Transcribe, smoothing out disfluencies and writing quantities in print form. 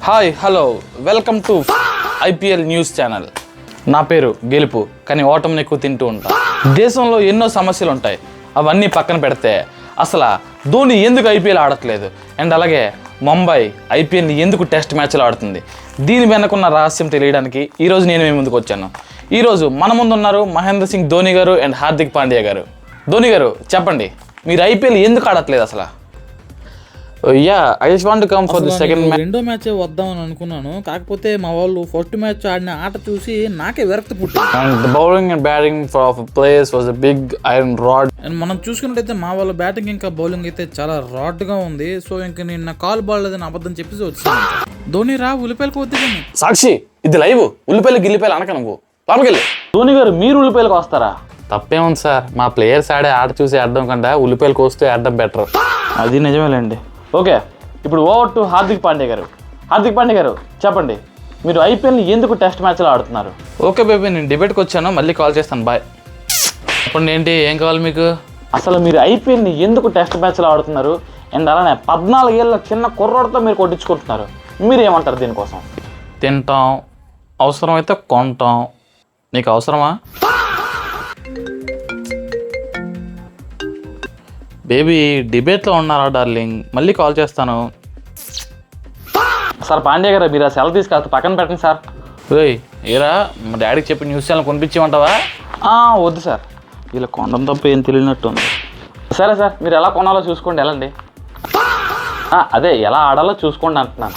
Hi hello welcome to IPL news channel. నా పేరు గెలుపు, కానీ ఓటమిని ఎక్కువ తింటూ ఉంటా. దేశంలో ఎన్నో సమస్యలు ఉంటాయి, అవన్నీ పక్కన పెడితే అసలు ధోని ఎందుకు ఐపీఎల్ ఆడట్లేదు అండ్ అలాగే ముంబై ఐపీఎల్ని ఎందుకు టెస్ట్ మ్యాచ్లు ఆడుతుంది, దీని వెనకున్న రహస్యం తెలియడానికి ఈరోజు నేను మీ ముందుకు వచ్చాను. ఈరోజు మన ముందు ఉన్నారు మహేంద్ర సింగ్ ధోని గారు అండ్ హార్దిక్ పాండ్యా గారు. ధోని గారు చెప్పండి, మీరు ఐపీఎల్ ఎందుకు ఆడట్లేదు అసలు? I just want to come for the second match. రెండో మ్యాచ్ వద్దామని అనుకున్నాను, కాకపోతే మా వాళ్ళు ఫస్ట్ మ్యాచ్ ఆడిన ఆట చూసి నాకే విరక్తి పుట్టింది. And the bowling and batting of players was a big iron rod. And మనం చూసుకున్నట్టయితే మా వాళ్ళ బ్యాటింగ్ ఇంకా బౌలింగ్ అయితే చాలా రాడ్గా ఉంది. సో ఇంకా నిన్న కాల్ బాలేదని అబద్ధం చెప్పేసి వచ్చాను. ధోని రా ఉల్లిపాయలకు వద్దు కానీ. సాక్షి, ఇది లైవ్. ఉల్లిపాయలు గిల్లిపాయలు అనక నువ్వు లోపలికెళ్ళి. ధోని గారు మీరు ఉల్లిపాయలకు వస్తారా? తప్పేముంది సార్, మా ప్లేయర్స్ ఆడే ఆట చూసి ఆడడం కంటే ఉల్లిపాయలకు వస్తే ఆడడం బెటర్. అది నిజమేలేండి. ఓకే, ఇప్పుడు ఓవర్ టు హార్దిక్ పాండ్యా గారు. హార్దిక్ పాండ్యా గారు చెప్పండి, మీరు ఐపీఎల్ని ఎందుకు టెస్ట్ మ్యాచ్లో ఆడుతున్నారు? ఓకే బేబీ, నేను డిబేట్కి వచ్చాను, మళ్ళీ కాల్ చేస్తాను, బాయ్. చెప్పండి, ఏంటి ఏం కావాలి మీకు? అసలు మీరు ఐపీఎల్ని ఎందుకు టెస్ట్ మ్యాచ్లో ఆడుతున్నారు అండ్ అలానే 14 ఏళ్ళ చిన్న కుర్రోడితో మీరు కొట్టించుకుంటున్నారు, మీరు ఏమంటారు దీనికోసం? తింటాం, అవసరమైతే కొంటాం. నీకు అవసరమా బేబీ? డిబేట్లో ఉన్నారా డార్లింగ్? మళ్ళీ కాల్ చేస్తాను. సార్ పాండ్యా గారు, మీరు ఆ సెలవు తీసుకెళ్తే పక్కన పెట్టండి సార్. ఓయ్ ఏరా, మా డాడీకి చెప్పి న్యూస్ ఛానల్ కొనిపించేమంటావా? వద్దు సార్, వీళ్ళ కొనడం తప్ప ఏం తెలియనట్టు ఉంది. సరే సార్, మీరు ఎలా కొనాలో చూసుకోండి, వెళ్ళండి. అదే ఎలా ఆడాలో చూసుకోండి అంటున్నాను.